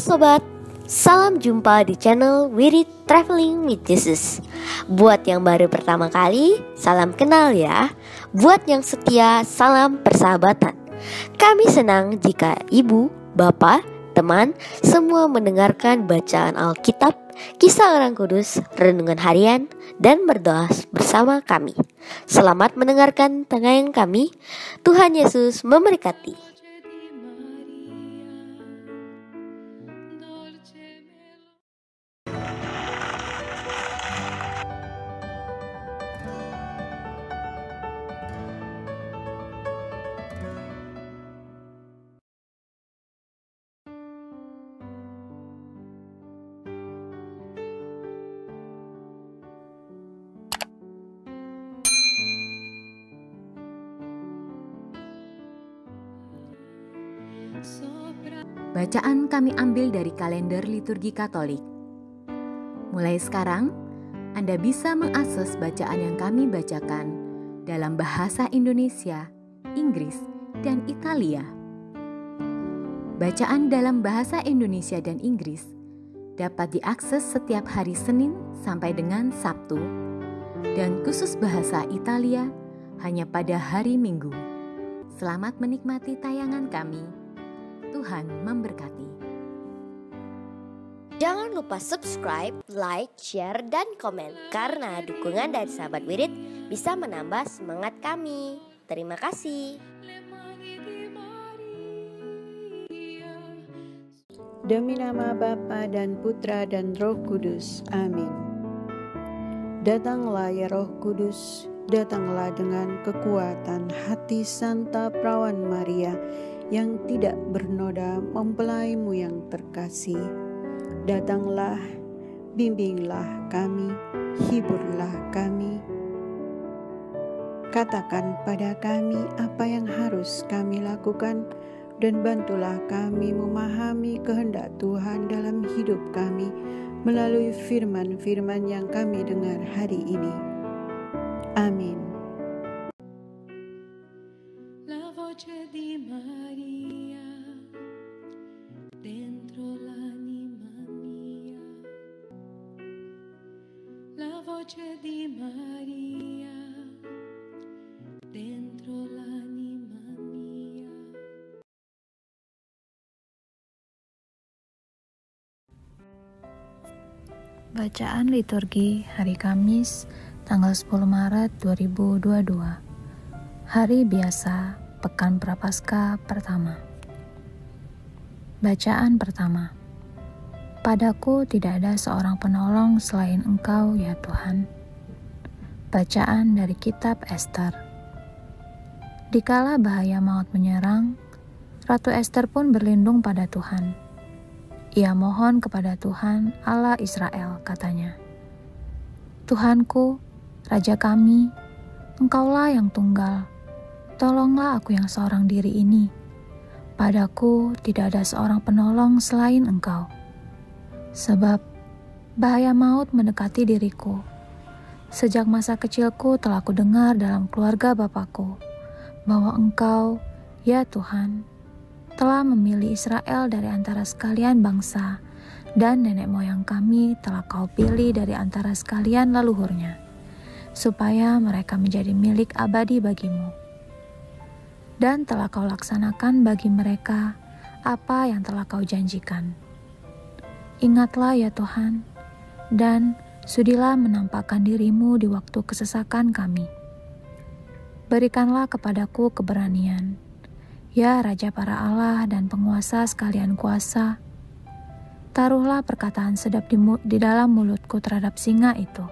sobat, salam jumpa di channel Wirid Traveling with Jesus. Buat yang baru pertama kali, salam kenal ya. Buat yang setia, salam persahabatan. Kami senang jika ibu, bapak, teman, semua mendengarkan bacaan Alkitab, kisah orang kudus, renungan harian, dan berdoa bersama kami. Selamat mendengarkan tayangan kami. Tuhan Yesus memberkati. Bacaan kami ambil dari kalender liturgi Katolik. Mulai sekarang, Anda bisa mengakses bacaan yang kami bacakan dalam bahasa Indonesia, Inggris, dan Italia. Bacaan dalam bahasa Indonesia dan Inggris dapat diakses setiap hari Senin sampai dengan Sabtu, dan khusus bahasa Italia hanya pada hari Minggu. Selamat menikmati tayangan kami. Tuhan memberkati. Jangan lupa subscribe, like, share, dan komen, karena dukungan dari sahabat Wirid bisa menambah semangat kami. Terima kasih. Demi nama Bapa dan Putra dan Roh Kudus. Amin. Datanglah ya Roh Kudus, datanglah dengan kekuatan hati Santa Perawan Maria yang tidak bernoda mempelaimu yang terkasih. Datanglah, bimbinglah kami, hiburlah kami. Katakan pada kami apa yang harus kami lakukan, dan bantulah kami memahami kehendak Tuhan dalam hidup kami melalui firman-firman yang kami dengar hari ini. Amin. La voce di Maria dentro l'anima mia, la voce di Maria dentro l'anima mia. Bacaan liturgi hari Kamis tanggal 10 Maret 2022. Hari biasa, Pekan Prapaskah pertama. Bacaan pertama. Padaku tidak ada seorang penolong selain Engkau, ya Tuhan. Bacaan dari kitab Ester. Dikala bahaya maut menyerang, Ratu Ester pun berlindung pada Tuhan. Ia mohon kepada Tuhan Allah Israel, katanya. Tuhanku, Raja kami, Engkaulah yang tunggal. Tolonglah aku yang seorang diri ini. Padaku tidak ada seorang penolong selain Engkau. Sebab bahaya maut mendekati diriku. Sejak masa kecilku telah kudengar dalam keluarga Bapakku bahwa Engkau, ya Tuhan, telah memilih Israel dari antara sekalian bangsa, dan nenek moyang kami telah Kau pilih dari antara sekalian leluhurnya, supaya mereka menjadi milik abadi bagimu. Dan telah Kau laksanakan bagi mereka apa yang telah Kau janjikan. Ingatlah ya Tuhan, dan sudilah menampakkan diri-Mu di waktu kesesakan kami. Berikanlah kepadaku keberanian, ya Raja para Allah dan penguasa sekalian kuasa. Taruhlah perkataan sedap di dalam mulutku terhadap singa itu,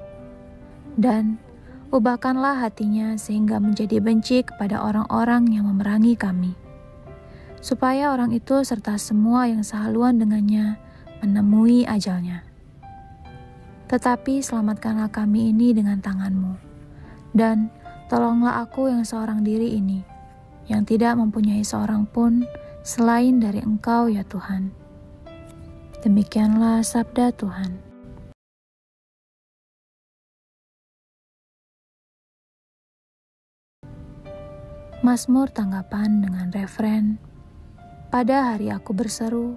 dan ubahkanlah hatinya sehingga menjadi benci kepada orang-orang yang memerangi kami, supaya orang itu serta semua yang sehaluan dengannya menemui ajalnya. Tetapi selamatkanlah kami ini dengan tangan-Mu, dan tolonglah aku yang seorang diri ini, yang tidak mempunyai seorang pun selain dari Engkau, ya Tuhan. Demikianlah sabda Tuhan. Mazmur tanggapan dengan referen, pada hari aku berseru,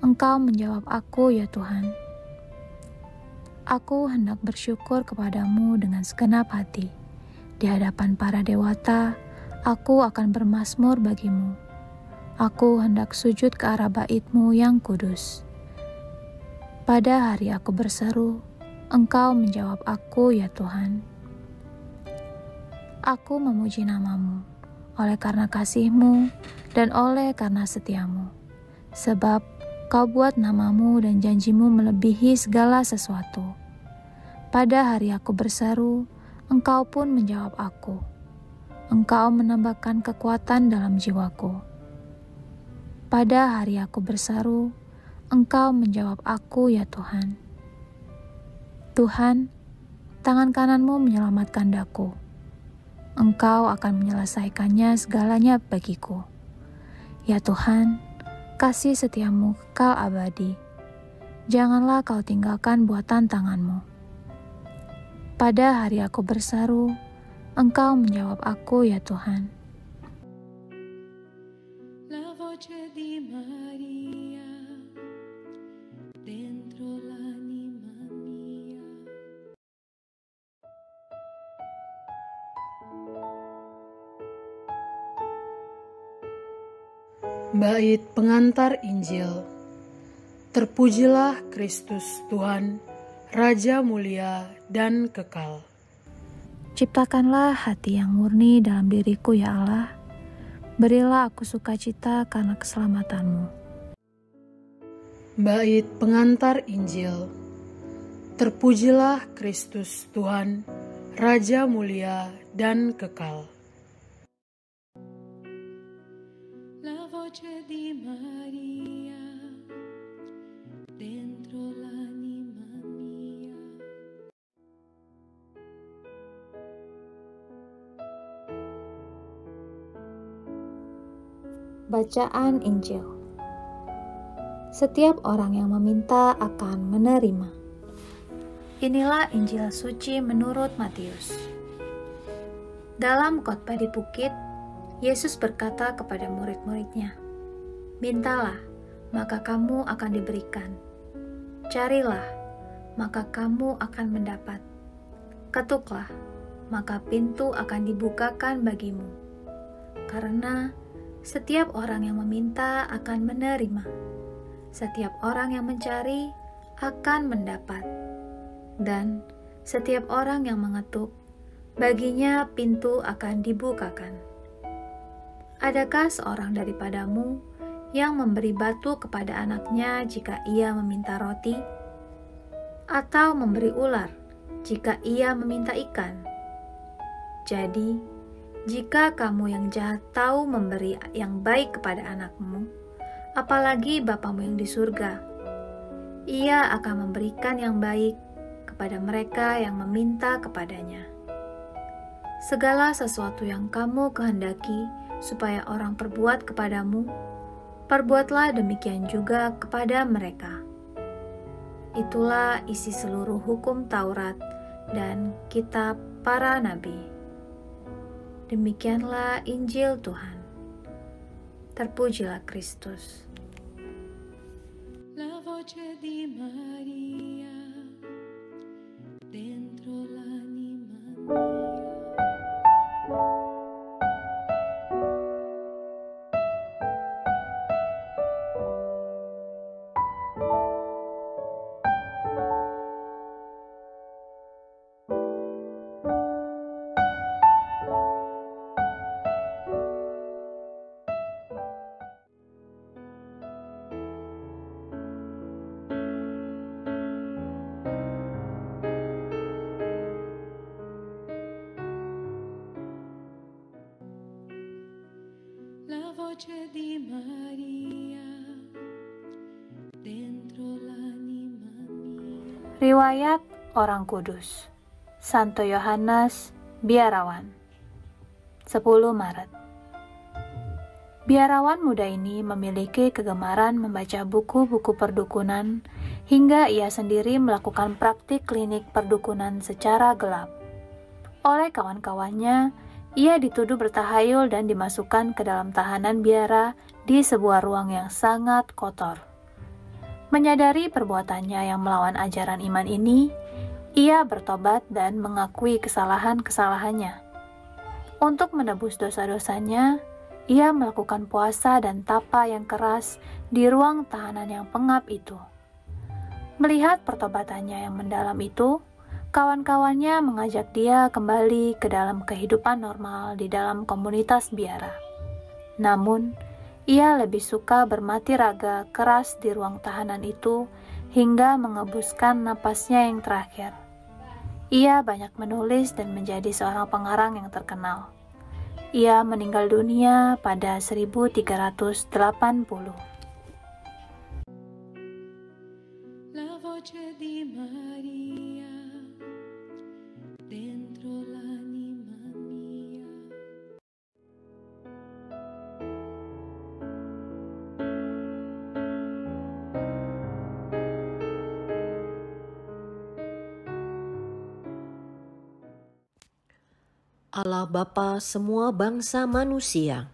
Engkau menjawab aku, ya Tuhan. Aku hendak bersyukur kepadamu dengan segenap hati. Di hadapan para dewata, aku akan bermazmur bagimu. Aku hendak sujud ke arah bait-Mu yang kudus. Pada hari aku berseru, Engkau menjawab aku, ya Tuhan. Aku memuji nama-Mu, oleh karena kasih-Mu dan oleh karena setia-Mu. Sebab Kau buat nama-Mu dan janji-Mu melebihi segala sesuatu. Pada hari aku berseru, Engkau pun menjawab aku. Engkau menambahkan kekuatan dalam jiwaku. Pada hari aku berseru, Engkau menjawab aku, ya Tuhan. Tuhan, tangan kanan-Mu menyelamatkan daku. Engkau akan menyelesaikannya segalanya bagiku. Ya Tuhan, kasih setia-Mu kekal abadi. Janganlah Kau tinggalkan buatan tangan-Mu. Pada hari aku berseru, Engkau menjawab aku, ya Tuhan. La voce di Maria dentro l'anima mia. Bait pengantar Injil. Terpujilah Kristus Tuhan, Raja mulia dan kekal. Ciptakanlah hati yang murni dalam diriku, ya Allah. Berilah aku sukacita karena keselamatan-Mu. Bait pengantar Injil. Terpujilah Kristus Tuhan, Raja mulia dan kekal. La voce di Maria dentro l'anima mia. Bacaan Injil. Setiap orang yang meminta akan menerima. Inilah Injil suci menurut Matius. Dalam khotbah di bukit, Yesus berkata kepada murid-muridnya, "Mintalah, maka kamu akan diberikan. Carilah, maka kamu akan mendapat. Ketuklah, maka pintu akan dibukakan bagimu. Karena setiap orang yang meminta akan menerima. Setiap orang yang mencari akan mendapat. Dan setiap orang yang mengetuk, baginya pintu akan dibukakan. Adakah seorang daripadamu yang memberi batu kepada anaknya jika ia meminta roti? Atau memberi ular jika ia meminta ikan? Jadi, jika kamu yang jahat tahu memberi yang baik kepada anakmu, apalagi Bapamu yang di surga, Ia akan memberikan yang baik kepada mereka yang meminta kepadanya. Segala sesuatu yang kamu kehendaki supaya orang perbuat kepadamu, perbuatlah demikian juga kepada mereka. Itulah isi seluruh hukum Taurat dan kitab para nabi. Demikianlah Injil Tuhan. Terpujilah Kristus. La voce di Maria dentro l'anima mia. La voce di Maria dentro l'anima mia. Riwayat Orang Kudus. Santo Yohanes Biarawan. 10 Maret. Biarawan muda ini memiliki kegemaran membaca buku-buku perdukunan hingga ia sendiri melakukan praktik klinik perdukunan secara gelap. Oleh kawan-kawannya, ia dituduh bertahayul dan dimasukkan ke dalam tahanan biara di sebuah ruang yang sangat kotor. Menyadari perbuatannya yang melawan ajaran iman ini, ia bertobat dan mengakui kesalahan-kesalahannya. Untuk menebus dosa-dosanya, ia melakukan puasa dan tapa yang keras di ruang tahanan yang pengap itu. Melihat pertobatannya yang mendalam itu, kawan-kawannya mengajak dia kembali ke dalam kehidupan normal di dalam komunitas biara. Namun, ia lebih suka bermati raga keras di ruang tahanan itu hingga mengebuskan napasnya yang terakhir. Ia banyak menulis dan menjadi seorang pengarang yang terkenal. Ia meninggal dunia pada 1380. La voce di Maria dentro l'anima mia. Allah Bapa semua bangsa manusia,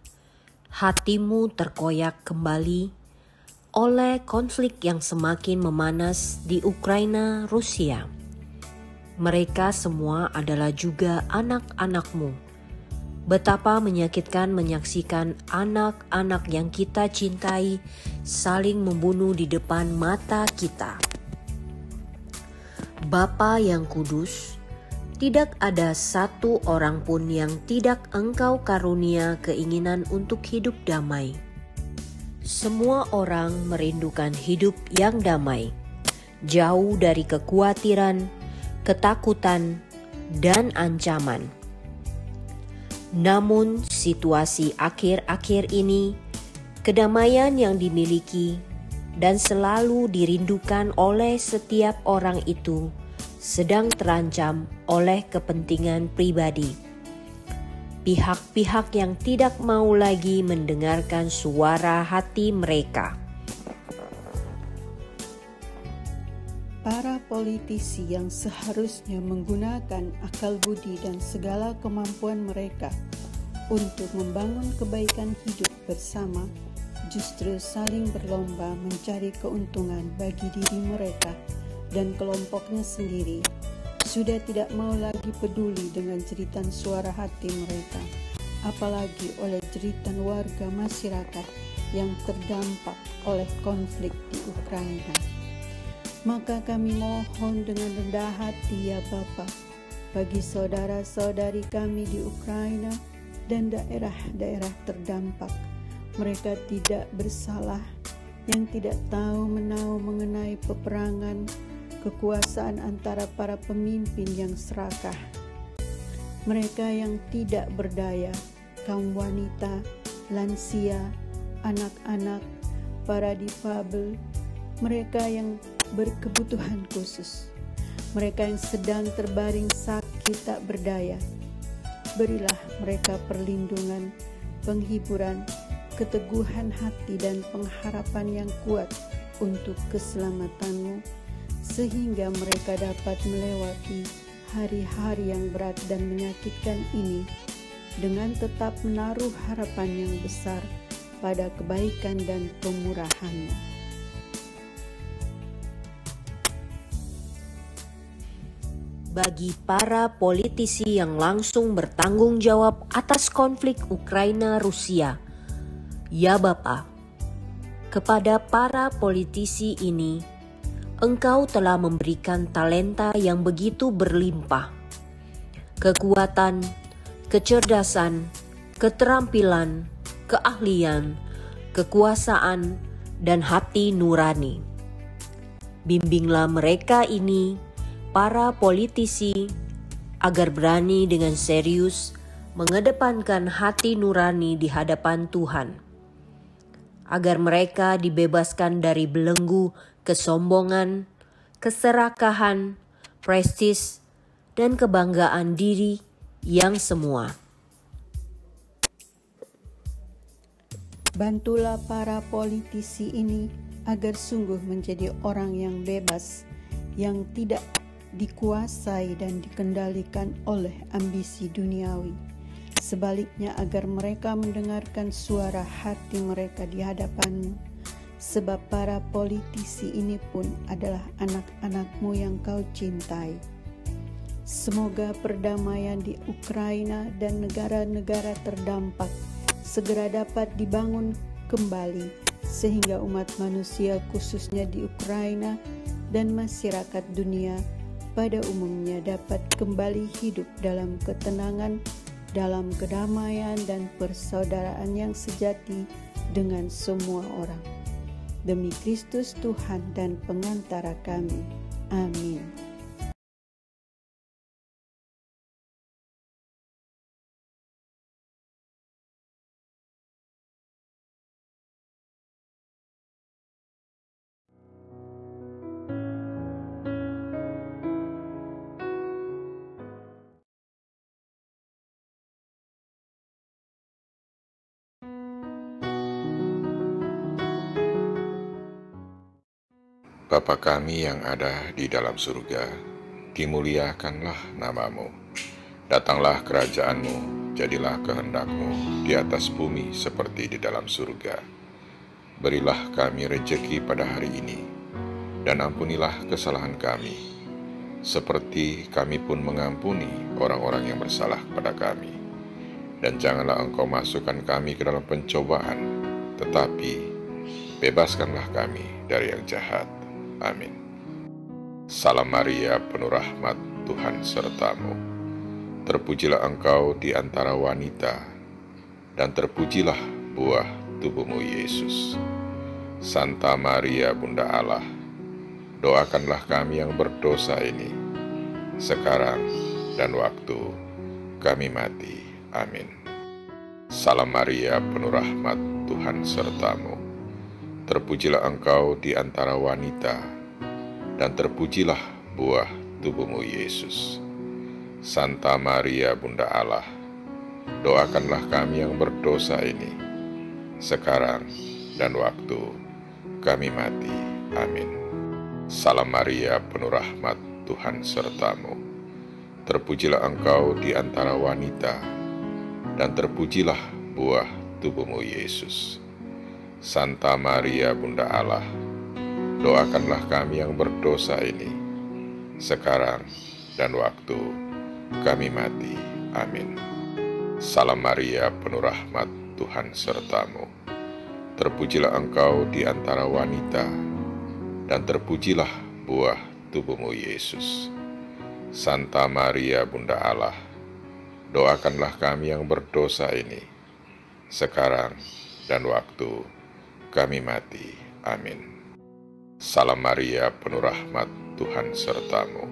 hatimu terkoyak kembali oleh konflik yang semakin memanas di Ukraina, Rusia. Mereka semua adalah juga anak-anakmu. Betapa menyakitkan menyaksikan anak-anak yang kita cintai saling membunuh di depan mata kita. Bapa yang kudus, tidak ada satu orang pun yang tidak Engkau karunia keinginan untuk hidup damai. Semua orang merindukan hidup yang damai, jauh dari kekhawatiran, ketakutan, dan ancaman. Namun situasi akhir-akhir ini, kedamaian yang dimiliki dan selalu dirindukan oleh setiap orang itu sedang terancam oleh kepentingan pribadi. Pihak-pihak yang tidak mau lagi mendengarkan suara hati mereka. Para politisi yang seharusnya menggunakan akal budi dan segala kemampuan mereka untuk membangun kebaikan hidup bersama, justru saling berlomba mencari keuntungan bagi diri mereka dan kelompoknya sendiri. Sudah tidak mau lagi peduli dengan jeritan suara hati mereka, apalagi oleh jeritan warga masyarakat yang terdampak oleh konflik di Ukraina. Maka kami mohon dengan rendah hati ya Bapa, bagi saudara-saudari kami di Ukraina dan daerah-daerah terdampak. Mereka tidak bersalah, yang tidak tahu menahu mengenai peperangan, kekuasaan antara para pemimpin yang serakah. Mereka yang tidak berdaya, kaum wanita, lansia, anak-anak, para difabel, mereka yang berkebutuhan khusus, mereka yang sedang terbaring sakit tak berdaya. Berilah mereka perlindungan, penghiburan, keteguhan hati dan pengharapan yang kuat untuk keselamatan-Mu, sehingga mereka dapat melewati hari-hari yang berat dan menyakitkan ini dengan tetap menaruh harapan yang besar pada kebaikan dan pemurahan-Mu. Bagi para politisi yang langsung bertanggung jawab atas konflik Ukraina-Rusia, ya Bapa, kepada para politisi ini, Engkau telah memberikan talenta yang begitu berlimpah, kekuatan, kecerdasan, keterampilan, keahlian, kekuasaan, dan hati nurani. Bimbinglah mereka ini, para politisi, agar berani dengan serius mengedepankan hati nurani di hadapan Tuhan, agar mereka dibebaskan dari belenggu kesombongan, keserakahan, prestis, dan kebanggaan diri yang semua. Bantulah para politisi ini agar sungguh menjadi orang yang bebas, yang tidak dikuasai dan dikendalikan oleh ambisi duniawi. Sebaliknya, agar mereka mendengarkan suara hati mereka di hadapan-Mu, sebab para politisi ini pun adalah anak-anak-Mu yang Kau cintai. Semoga perdamaian di Ukraina dan negara-negara terdampak segera dapat dibangun kembali, sehingga umat manusia khususnya di Ukraina dan masyarakat dunia pada umumnya dapat kembali hidup dalam ketenangan, dalam kedamaian dan persaudaraan yang sejati dengan semua orang. Demi Kristus Tuhan dan pengantara kami. Amin. Bapa kami yang ada di dalam surga, dimuliakanlah nama-Mu. Datanglah kerajaan-Mu, jadilah kehendak-Mu di atas bumi seperti di dalam surga. Berilah kami rejeki pada hari ini, dan ampunilah kesalahan kami, seperti kami pun mengampuni orang-orang yang bersalah kepada kami. Dan janganlah Engkau masukkan kami ke dalam pencobaan, tetapi bebaskanlah kami dari yang jahat. Amin. Salam Maria, penuh rahmat, Tuhan serta-Mu. Terpujilah Engkau di antara wanita, dan terpujilah buah tubuh-Mu, Yesus. Santa Maria, Bunda Allah, doakanlah kami yang berdosa ini, sekarang dan waktu kami mati. Amin. Salam Maria, penuh rahmat, Tuhan serta-Mu. Terpujilah Engkau di antara wanita, dan terpujilah buah tubuh-Mu, Yesus. Santa Maria, Bunda Allah, doakanlah kami yang berdosa ini, sekarang dan waktu kami mati. Amin. Salam Maria, penuh rahmat, Tuhan serta-Mu. Terpujilah Engkau di antara wanita, dan terpujilah buah tubuh-Mu, Yesus. Santa Maria, Bunda Allah, doakanlah kami yang berdosa ini, sekarang dan waktu kami mati. Amin. Salam Maria, penuh rahmat, Tuhan serta-Mu. Terpujilah Engkau di antara wanita, dan terpujilah buah tubuh-Mu, Yesus. Santa Maria, Bunda Allah, doakanlah kami yang berdosa ini, sekarang dan waktu kami mati. Amin. Salam Maria, penuh rahmat, Tuhan serta-Mu.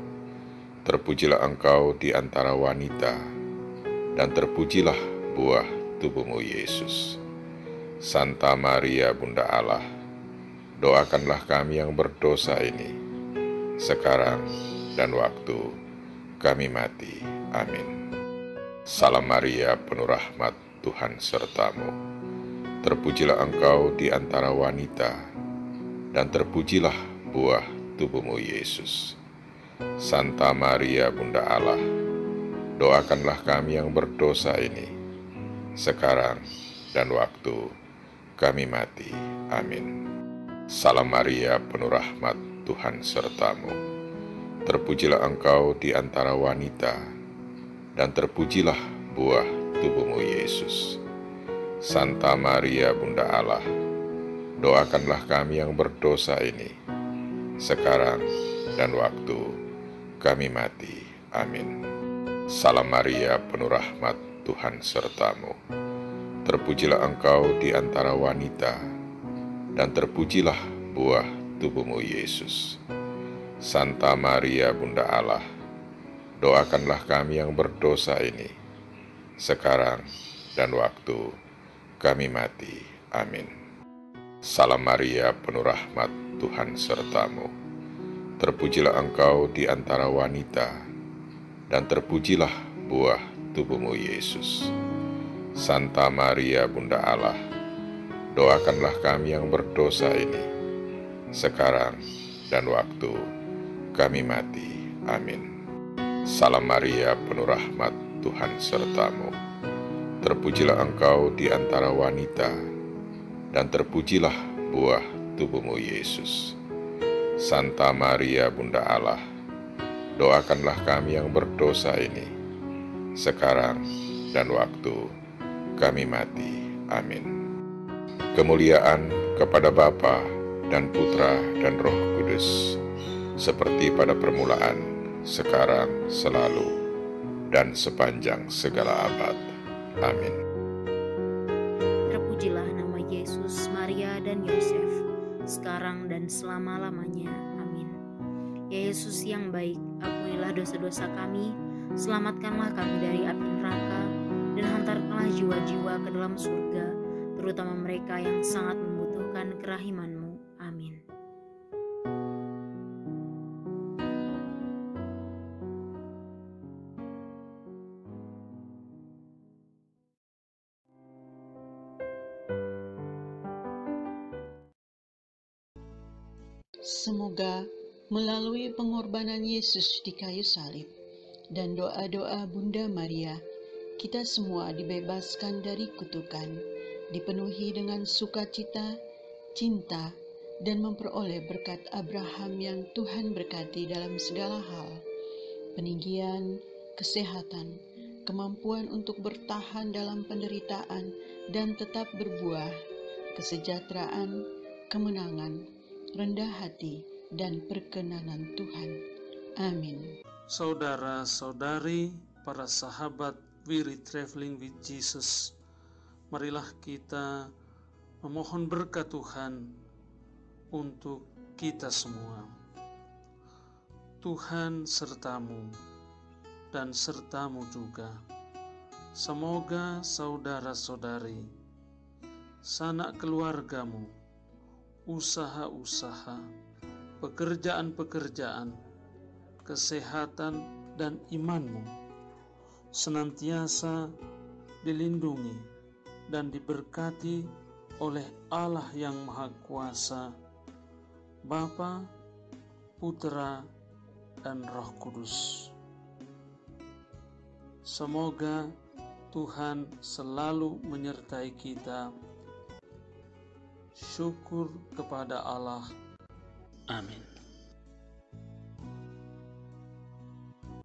Terpujilah Engkau di antara wanita, dan terpujilah buah tubuh-Mu, Yesus. Santa Maria, Bunda Allah, doakanlah kami yang berdosa ini, sekarang dan waktu kami mati. Amin. Salam Maria, penuh rahmat, Tuhan serta-Mu. Terpujilah Engkau di antara wanita, dan terpujilah buah tubuh-Mu, Yesus. Santa Maria, Bunda Allah, doakanlah kami yang berdosa ini, sekarang dan waktu kami mati. Amin. Salam Maria, penuh rahmat, Tuhan serta-Mu. Terpujilah Engkau di antara wanita, dan terpujilah buah tubuh-Mu, Yesus. Santa Maria, Bunda Allah, doakanlah kami yang berdosa ini, sekarang dan waktu kami mati. Amin. Salam Maria, penuh rahmat, Tuhan serta-Mu. Terpujilah Engkau di antara wanita, dan terpujilah buah tubuh-Mu, Yesus. Santa Maria, Bunda Allah, doakanlah kami yang berdosa ini, sekarang dan waktu kami mati. Amin. Salam Maria, penuh rahmat, Tuhan serta-Mu. Terpujilah Engkau di antara wanita, dan terpujilah buah tubuh-Mu, Yesus. Santa Maria, Bunda Allah, doakanlah kami yang berdosa ini, sekarang dan waktu kami mati. Amin. Salam Maria, penuh rahmat, Tuhan serta-Mu. Terpujilah Engkau di antara wanita, dan terpujilah buah tubuhmu Yesus. Santa Maria Bunda Allah, doakanlah kami yang berdosa ini, sekarang dan waktu kami mati. Amin. Kemuliaan kepada Bapa dan Putra dan Roh Kudus, seperti pada permulaan, sekarang, selalu, dan sepanjang segala abad. Amin. Terpujilah nama Yesus, Maria, dan Yosef, sekarang dan selama-lamanya. Amin. Ya Yesus yang baik, ampunilah dosa-dosa kami, selamatkanlah kami dari api neraka, dan hantarkanlah jiwa-jiwa ke dalam surga, terutama mereka yang sangat membutuhkan kerahiman-Mu. Amin. Semoga melalui pengorbanan Yesus di kayu salib dan doa-doa Bunda Maria, kita semua dibebaskan dari kutukan, dipenuhi dengan sukacita, cinta, dan memperoleh berkat Abraham yang Tuhan berkati dalam segala hal, peninggian, kesehatan, kemampuan untuk bertahan dalam penderitaan dan tetap berbuah, kesejahteraan, kemenangan, rendah hati, dan perkenanan Tuhan. Amin. Saudara-saudari, para sahabat Weary Traveling with Jesus, marilah kita memohon berkat Tuhan untuk kita semua. Tuhan sertamu dan sertamu juga. Semoga saudara-saudari, sanak keluargamu, usaha-usaha, pekerjaan-pekerjaan, kesehatan, dan imanmu senantiasa dilindungi dan diberkati oleh Allah yang Maha Kuasa, Bapa, Putra, dan Roh Kudus. Semoga Tuhan selalu menyertai kita. Syukur kepada Allah. Amin.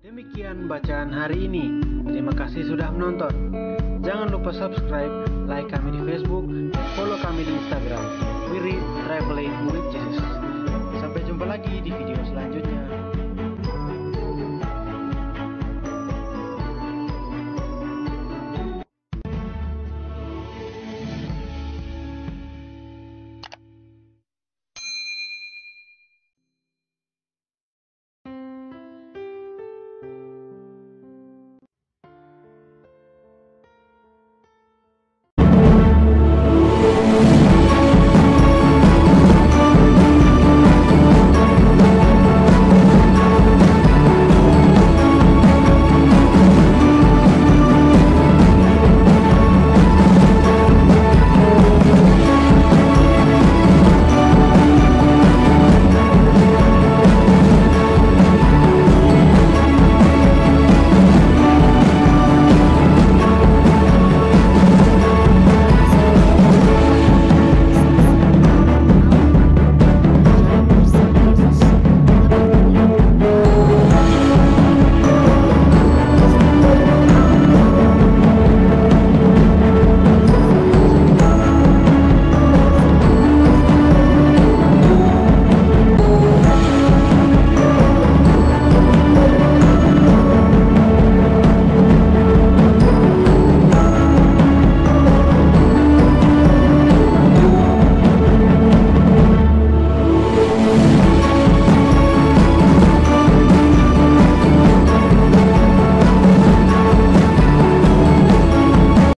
Demikian bacaan hari ini. Terima kasih sudah menonton. Jangan lupa subscribe, like kami di Facebook, dan follow kami di Instagram. Weary Traveling with Jesus. Sampai jumpa lagi di video selanjutnya.